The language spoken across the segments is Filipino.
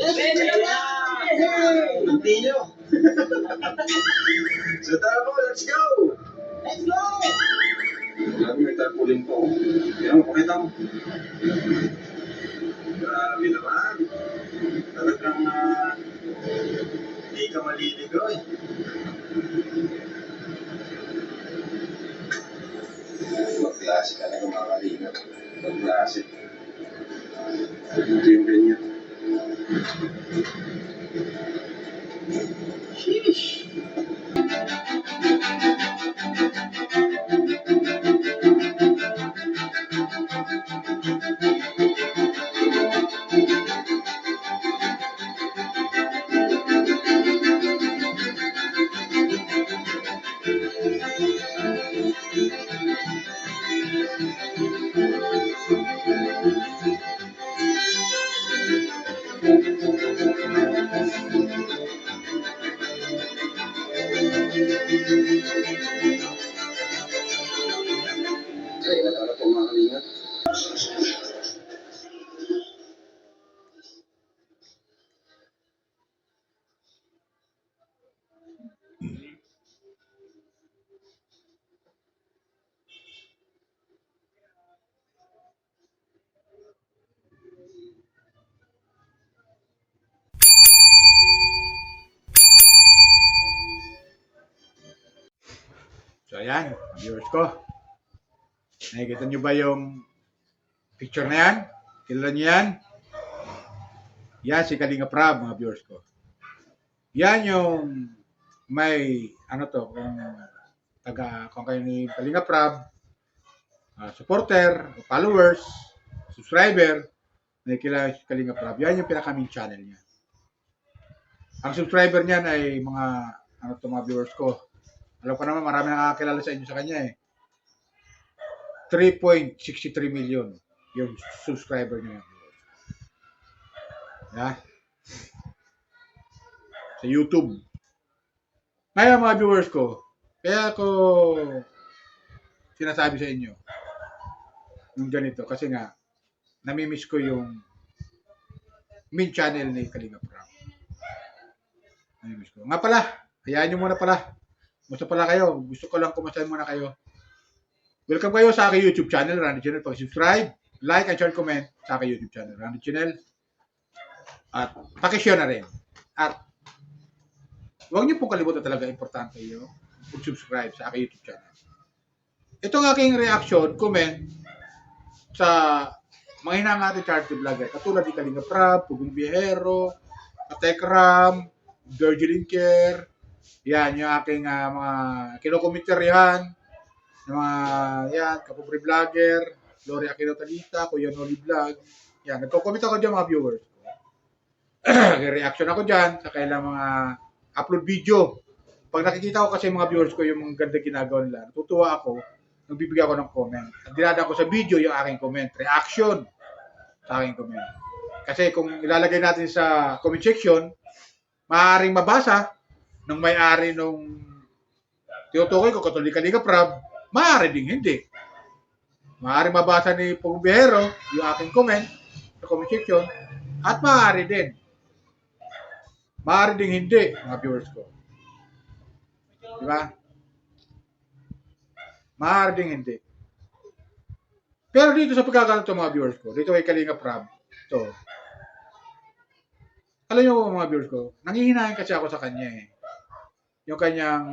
Pwede naman! Hindi nyo. So tara po, let's go! Let's go! Grabe, may tarpaulin po. Yan, pakita mo. Grabe naman. Talagang hindi ka maliligaw eh. Magklase ka na mga kalingap. Magklase. Ito yung ganyan. Sheesh! Ay, wala po mga kalingap. So ayan, viewers ko. Nakikita nyo ba yung picture na yan? Kilala nyo yan? Yan si Kalinga Prab, mga viewers ko. Yan yung may, kung kayo ni Kalinga Prab, supporter, followers, subscriber, nakikilala si Kalinga Prab. Yan yung pinaka-main channel niya. Ang subscriber niyan ay mga viewers ko. Alam ko naman, marami nakakakilala sa inyo sa kanya eh. 3.63 million yung subscriber niya. Yeah. Sa YouTube. Ngayon mga viewers ko, kaya ako sinasabi sa inyo yung ganito kasi nga namimiss ko yung main channel ni Kalinga Prab. Namimiss ko. Nga pala, hayaan nyo muna pala. Gusto pala kayo. Gusto ko lang kumasahin muna kayo. Welcome kayo sa aking YouTube channel, Randy Channel. Pag-subscribe, like, and share, comment sa aking YouTube channel, Randy Channel. At pakishare na rin. At huwag niyo pong kalimutan talaga, importante yung pag-subscribe sa aking YouTube channel. Itong aking reaction, comment sa mga hinangating charity vlogger, katulad ni Kalinga Prab, Pugong Biyahero, Atekram, Virgilin Care, yan, yung aking mga kinukomentaryahan, yung mga, yan, Kapobre Vlogger, Gloria Aquino Talita, Kuya Noli Vlog, yan, nagko-comment ako dyan mga viewers. Reaction ako dyan sa kailang mga upload video. Pag nakikita ko kasi mga viewers ko yung mga ganda ginagawa nila, natutuwa ako, nagbibigay ako ng comment. At dinada ko sa video yung aking comment, reaction sa aking comment. Kasi kung ilalagay natin sa comment section, maaaring mabasa ng may-ari nung tinutukoy ko, katulad ni Kalinga Prab, maaari ding hindi. Maaari mabasa ni Pugong Biyahero yung aking comment sa comment section at maaari din. Maaari ding hindi, mga viewers ko. Diba? Maaari ding hindi. Pero dito sa pagkakaroon mga viewers ko, dito kay Kalinga Prab, ito. Alam nyo mga viewers ko, nanghihinahin kasi ako sa kanya eh. Yung kanyang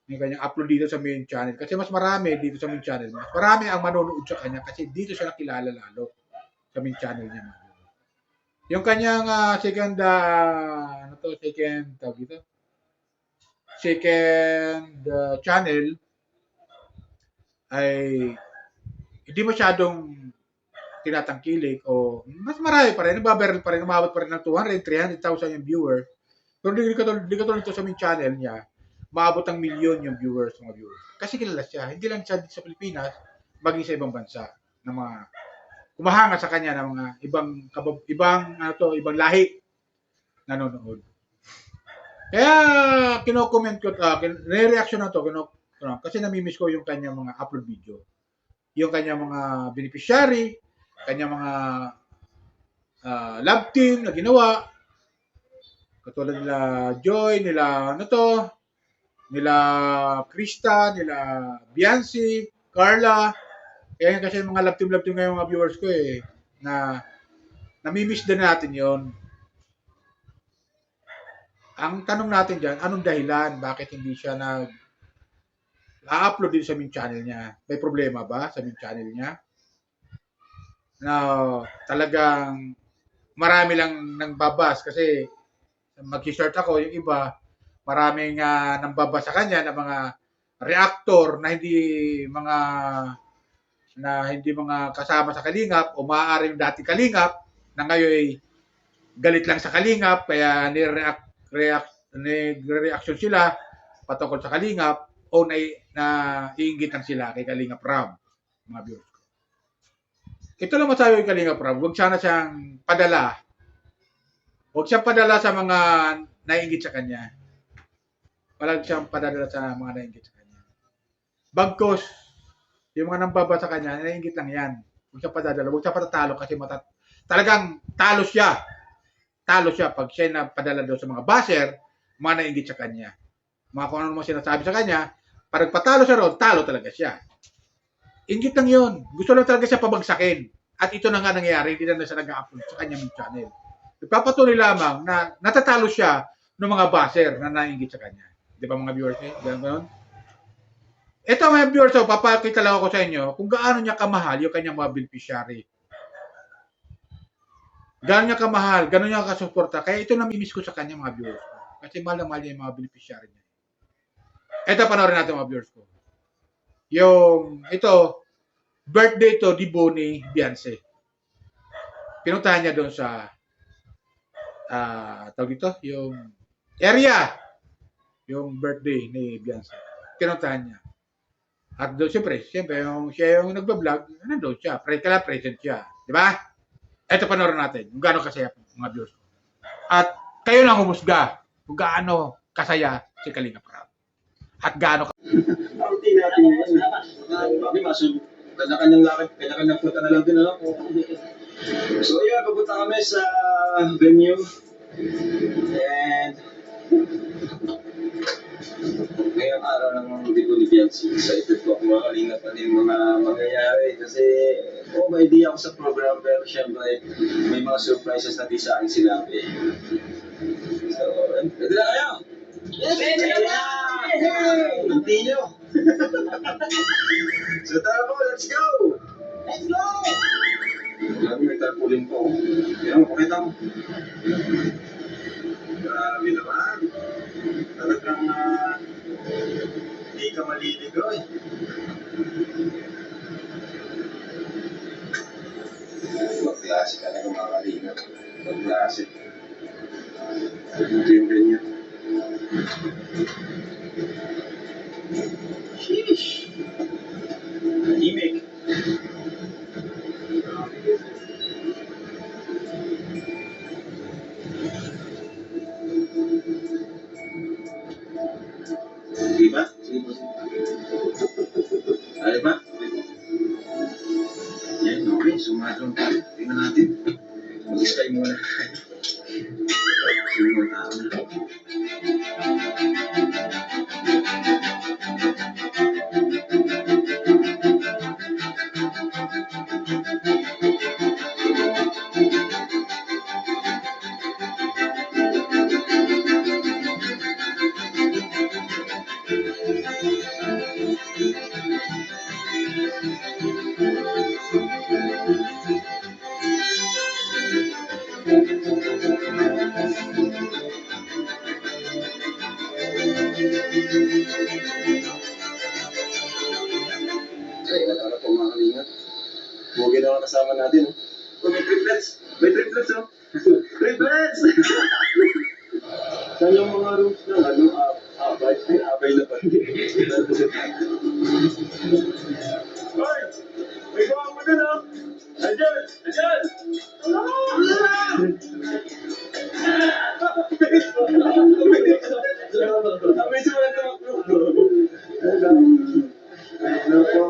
yung kanyang upload dito sa main channel. Kasi mas marami dito sa main channel. Mas marami ang manonood sa kanya kasi dito siya nakilala lalo sa main channel niya. Yung kanyang second channel ay hindi masyadong tinatangkilik o mas marami pa rin, nababaril pa rin, umabot pa rin ng 200, 300,000 yung viewer. Pero di katulad ito sa main channel niya, maabot ng milyon yung viewers, mga viewers. Kasi kilala siya, hindi lang siya sa Pilipinas, maging sa ibang bansa, ng mga kumahanga sa kanya ng mga ibang lahi nanonood. Kaya kino-comment ko, re-reaction na to, kasi namimiss ko yung kanyang mga upload video. Yung kanyang mga beneficiary, kanyang mga love team na ginawa. Katulad nila Joy, nila nila Krista, nila Biancy, Carla. Kaya kasi mga love team ngayon mga viewers ko na namimiss din natin yon. Ang tanong natin dyan, anong dahilan? Bakit hindi siya upload din sa main channel niya? May problema ba sa main channel niya? Na talagang marami lang nang babas kasi mag-start ako, yung iba, maraming nambabas sa kanya na mga reactor na hindi mga kasama sa Kalingap o maaaring dati Kalingap na ngayon galit lang sa Kalingap kaya nire-reaction sila patungkol sa Kalingap o iinggitan sila kay Kalingap Ram, mga viewers ko. Ito lang masabi kay Kalingap Ram, huwag sana siyang padala. Huwag siyang padala sa mga naiinggit sa kanya. Walang siyang padala sa mga naiinggit sa kanya. Bagkos, yung mga nambaba sa kanya, naiinggit lang yan. Huwag siyang padadala, huwag siyang patatalo kasi talagang talo siya. Talo siya pag siya na padala daw sa mga baser, mga naiinggit sa kanya. Mga kung ano naman sinasabi sa kanya, pag patalo siya ron, talo talaga siya. Inggit lang yun. Gusto lang talaga siya pabagsakin. At ito na nga nangyayari, hindi na siya nag-upload sa kanyang channel. Nagpapatuloy lamang na natatalo siya ng mga baser na naiinggit sa kanya. Di ba mga viewers? Ganun? Ito mga viewers, papakita lang ako sa inyo kung gaano niya kamahal yung kanyang mga beneficiary. Gaano niya kamahal, gaano niya kasuporta. Kaya ito namimiss ko sa kanya mga viewers ko. Kasi mahal na mahal niya yung mga beneficiary niya. Ito panoorin natin mga viewers ko. Birthday to di Bonnie Beyonce. Pinuntahan niya doon sa tawag dito, yung area, yung birthday ni Beyonce. Pinuntahan niya. At doon, siyempre, siya yung nagbablog, nandun siya. Present siya. Di ba? Ito panoorin natin. Kung gaano kasaya mga viewers ko. At kayo lang humusga kung gaano kasaya si Kalingap Rab. At gaano Hindi natin yun. Bakit masud? Kanya-kanyang lakad, kanya-kanyang punta na lang din, ano? So, papunta kami sa venue. And ngayong araw ng Bigo ni Biancy, excited ko kung makalingat na yung mga mangyayari kasi may idea ako sa program pero syempre may mga surprises na di sa akin sinabi. So, pwede na kayo? Yes! Pwede na! Continue! So tara po, let's go! Let's go! Grabe, may tarpaulin po. Yan mo, pakita mo. Grabe naman. Talagang hindi ka maliligaw eh. Magklase ka na ng mga kalingap. Magklase. Ito yung ganyan. Sheesh. Tahimik. Sige ba? Sige po. Ayos ba? Yan, okay. Sumadron tayo. Tingnan natin. Mag-sky muna. Sige muna ako na. Bugi na ang kasama natin. Oh, may triplets. May triplets, oh. Triplets! Saan yung mga rooms ng abay? Ay, abay na pa. Hoy! May gawa mo dun, oh. Andyan! Andyan! Abay siya wala tumakbo. Ano po?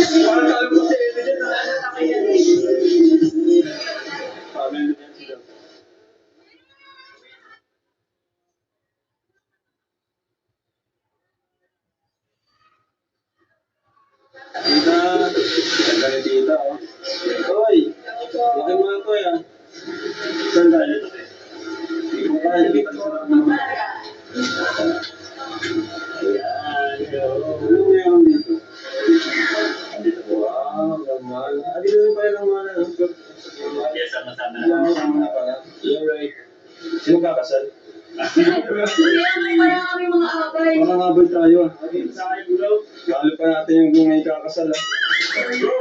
Parang alam ko si Edo dyan, ha? Family na yan sila. Tita, ganda ni tita, oh. Hoy, laki mo ito, ah. Saan tayo? Hindi ko kaya, hindi pa sa mga. Ano meron dito? Andito po, naman. Dito rin pala naman, ano? Yes, sama-sama na. Sama na pala. You're right. Sino kakasal? Kaya kaya kami mga abay. Parang abay tayo, ah. Lalo pa natin yung may kakasal, ah. Bro!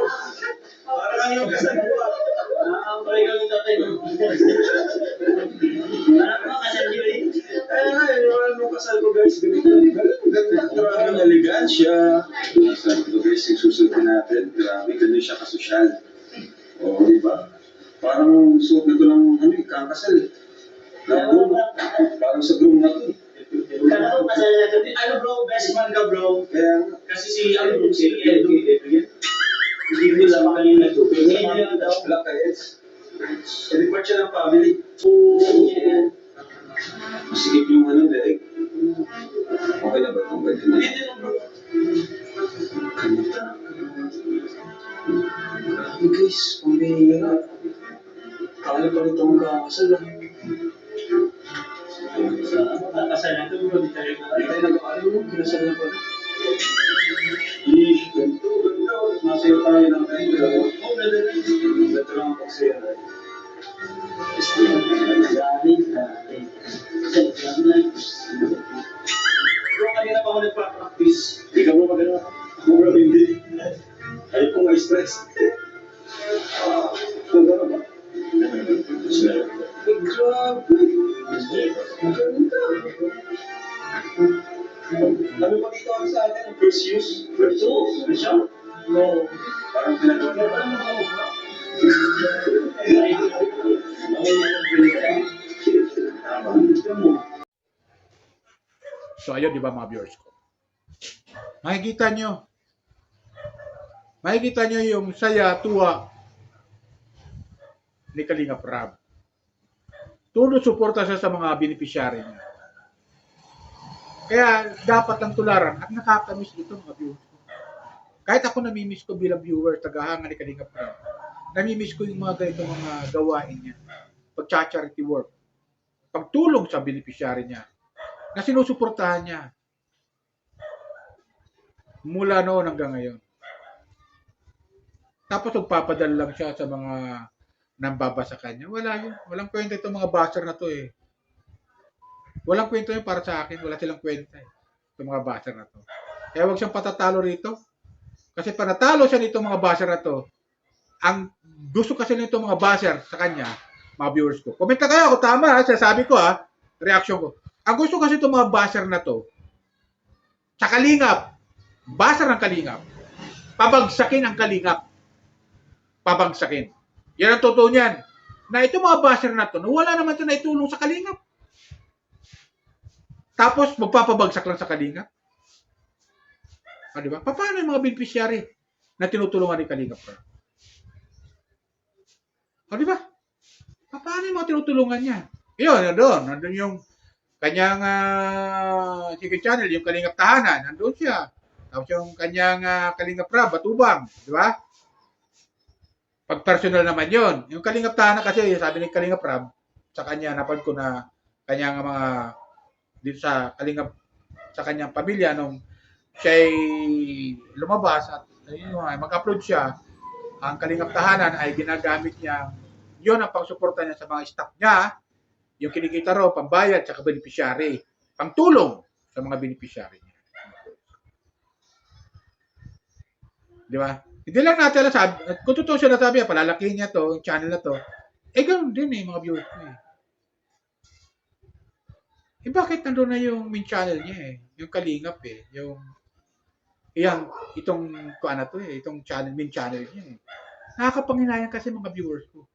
Parang yung kasal ko, ah. Nakakapalay ka ng tatay mo. Parang mga kasal nyo eh. Yung kasal ko, guys. Ganda. Grabe ang elegansya. Sabi ko, guys, yung susunod natin. Grabe, ganun siya kasosyal. Oo, di ba? Parang suot na ito ng, kakasal, eh. Groom. Parang sa groom na ito, eh. Kala ko kasal na ito. Ano bro, best man ka bro. Kaya, Kasi si Edo, si Edo. Hindi mo lang kanina ito. black eyes. Eh, di part siya ng family. Masigit yung leeg. Okay na ba itong ganyan na? Grabe guys, pambihira. Kala pa rin itong kakasal, ah. Kasal na ito bro, di tayo Ay, tayo nag-aalam mo, kinasal na pala. Ish, ganito. Masaya tayo ng kayo. Ganito lang ang pagsaya tayo. Bro, kanina pa ako nagpa-practice. Ikaw mo magana. Ako bro, hindi. Ayaw ko ma-stress. Ganda na ba? Grabe. Ang ganda. Ano pa dito ang sa atin? First use? First use? Ano siya? No. Parang pinagawa na. Parang mga So, ayun, di ba mga viewers ko? Makikita nyo yung saya, tuwa ni Kalingap Rab. Tulong suporta siya sa mga beneficiary niya. Kaya dapat lang tularan at nakakamiss ito mga viewers ko. Kahit ako namimiss ko bilang viewer, tagahanga ni Kalingap Rab. Namimiss ko yung mga ganitong mga gawain niya. Pag-charity work. Pagtulong sa beneficiary niya. Na sinusuportahan niya. Mula noon hanggang ngayon. Tapos magpapadala lang siya sa mga nambabasa kanya. Wala yun. Walang kwenta itong mga baser na to eh. Walang kwenta yun para sa akin. Wala silang kwenta eh. Itong mga baser na to. Kaya wag siyang patatalo rito. Kasi panatalo siya nitong mga baser na to, ang gusto kasi nitong mga baser sa kanya, mga viewers ko. Komenta kayo kung tama ha. Sasabi ko ha. Reaction ko. Ang gusto kasi itong mga baser na to, sa Kalingap, baser ng Kalingap, pabagsakin ang Kalingap. Pabagsakin. Yan ang totoo niyan. Na itong mga baser na to, wala naman ito na itulong sa Kalingap. Tapos, magpapabagsak lang sa Kalingap. Ah, di ba? Paano yung mga beneficiary na tinutulungan ni Kalingap? Ah, di ba? Paano yung mga tinutulungan niya? Yun, nandun yung kanyang secret channel, yung Kalingap Tahanan, nandun siya. Tapos yung kanyang Kalingap Rab, Batubang, di ba? Pag personal naman yun. Yung Kalingap Tahanan kasi, sabi ni Kalingap Rab, sa kanya, napad ko na kanyang mga, dito sa Kalingap, sa kanyang pamilya, nung siya'y lumabas at mag-upload siya, ang Kalingap Tahanan ay ginagamit niya, yun ang pangsuporta niya sa mga staff niya, yung kinikita raw, pambayad, sa beneficiary, pangtulong sa mga beneficiary niya. Di ba? Hindi lang natin alam, sabi, kung totoo siya nasabi, palalakihin niya to, yung channel na to, ganoon din mga viewers ko bakit nandun na yung main channel niya yung Kalingap itong kuan na to itong channel, main channel niya Nakakapanghinayang kasi mga viewers ko.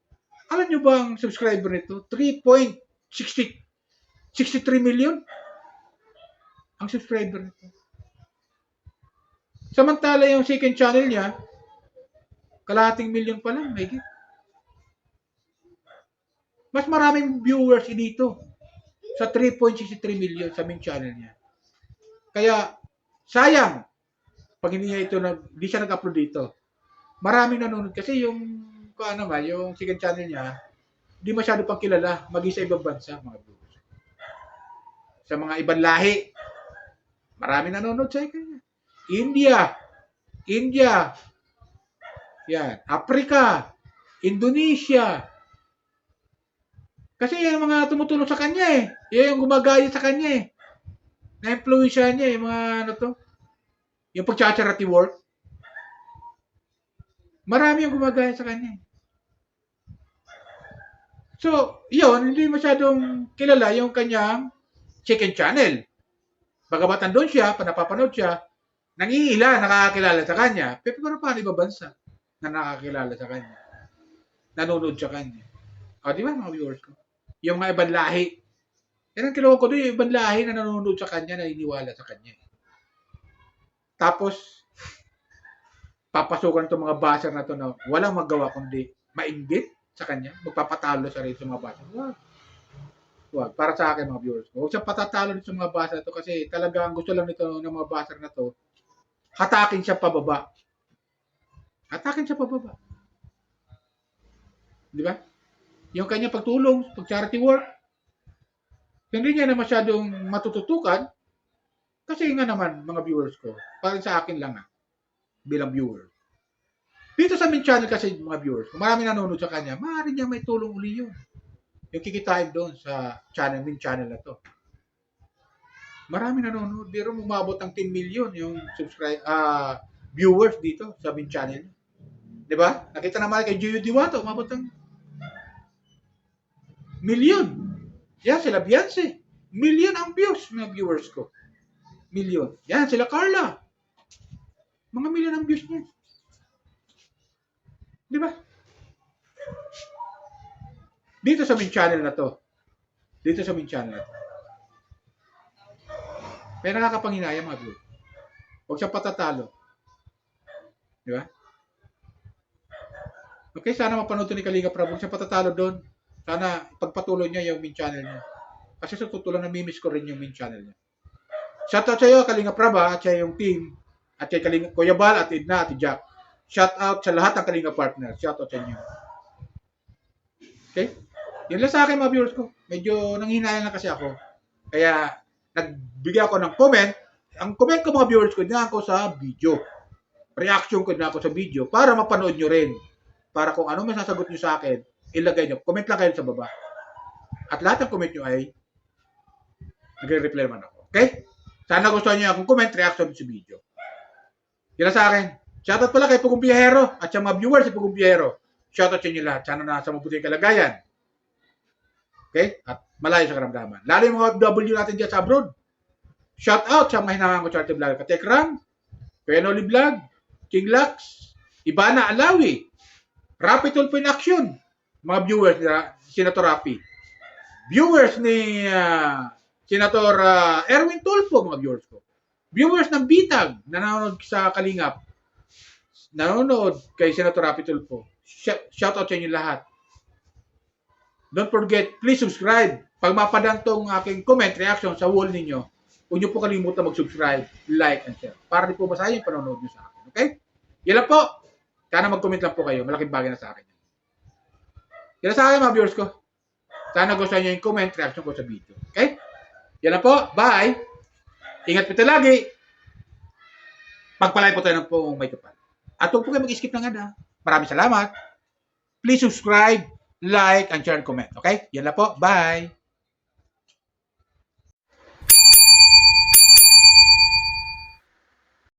Alam nyo ba ang subscriber nito? 3.63 million ang subscriber nito. Samantala yung second channel niya, Kalahating milyon pa lang, may git. Mas maraming viewers dito sa 3.63 million sa main channel niya. Kaya, sayang, pag hindi siya nag-upload dito. Maraming nanonood kasi yung second channel niya, hindi masyado pang kilala, maging sa ibang bansa, mga viewers. Sa mga ibang lahi, maraming nanonood sa kanya. India, yan, Africa, Indonesia. Kasi yung mga tumutulong sa kanya yung gumagaya sa kanya na-influensya niya yung mga yung pag-charity work. Marami yung gumagaya sa kanya. So, yun, hindi masyadong kilala yung kanyang second channel. Bagamat andun siya, napapanood siya, nangiila, nakakakilala sa kanya. Pero paano iba bansa na nakakilala sa kanya? Nanonood sa kanya. O, di ba mga viewers ko? Yung mga ibang lahi. Yan ang kiloko ko doon, yung ibang lahi na nanonood sa kanya, naniniwala sa kanya. Tapos, papasukan itong mga baser na ito na walang magawa kundi mainggit sa kanya, magpapatalo siya rin sa mga baser. Wag. Para sa akin mga viewers ko. Huwag siya patatalo sa mga baser na ito kasi talagang gusto lang nito ng mga baser na ito, hatakin siya pababa. Hatakin siya pababa. Di ba? Yung kanya pagtulong, pag-charity work, hindi niya na masyadong matututukan kasi nga naman, mga viewers ko, parang sa akin lang bilang viewer. Dito sa main channel kasi, mga viewers, kung marami nanonood sa kanya, maaari niya may tulong uli yun. Yung kikitain doon sa main channel na to. Marami nanonood, pero umabot ng 10 million yung viewers dito sa main channel. Di ba? Nakita naman kay Gio Diwato, umabot ng million. Yan, sila Beyonce. Million ang views, mga viewers ko. Million. Yan, sila Carla. Mga million ang views niya. Di ba? Dito sa main channel na to. May nakakapanginaya, mga viewers. Huwag siya patatalo. Di ba? Okay, sana mapanood ito ni Kalinga Prab. Huwag siya patatalo doon. Sana pagpatuloy niya yung main channel niya. Kasi sa tutulong namimiss ko rin yung main channel niya. Shoutout sa iyo, Kalinga Prab, at sa yung team, at kay Kuya Bal, at Edna, at Jack. Shoutout sa lahat ng Kalinga partner. Shoutout sa inyo. Okay? Yun lang sa akin, mga viewers ko. Medyo nanghinayang na kasi ako. Kaya, nagbigay ako ng comment. Ang comment ko, mga viewers ko, dinaan ko sa video. Reaction ko dinaan ko sa video para mapanood nyo rin. Para kung ano masasagot nyo sa akin, ilagay nyo. Comment lang kayo sa baba. At lahat ng comment nyo ay nagre-reply naman ako. Okay? Sana gusto nyo akong comment, reaction sa video. Yan sa akin. Shoutout pala kay Pugong Biyahero at sa mga viewers si Pugong Biyahero. Shoutout sa inyo lahat. Sana nasa mabuting kalagayan. Okay? At malayo sa karamdaman. Lalo yung mga OFW natin dyan sa abroad. Shoutout sa mga hinahangan ko charity vlog. Katekram, Kuya Noli Vlog, King Lux, Ibana Alawi, Rapi Tulfo in Action. Mga viewers ni Senator Rapi. Viewers ni Senator Erwin Tulfo, mga viewers ko. Viewers ng Bitag, nanonood sa Kalingap. Nanonood kay Senator Rapi Tulfo. Shout out sa inyo lahat. Don't forget, please subscribe. Pag mapadang tong aking comment, reaction sa wall ninyo, huwag nyo po kalimutan mag-subscribe, like, and share. Para di po basahin yung panonood nyo sa akin. Okay? Yan lang po. Sana mag-comment lang po kayo. Malaking bagay na sa akin. Yan sa akin, mga viewers ko. Sana gusto nyo yung comment, reaction ko sa video. Okay? Yan lang po. Bye! Ingat po tayo lagi. Pagpalay po tayo ng pong may kapal. At huwag po kayo mag-skip ng ada. Maraming salamat. Please subscribe, like, and share, and comment. Okay? Yan lang po. Bye!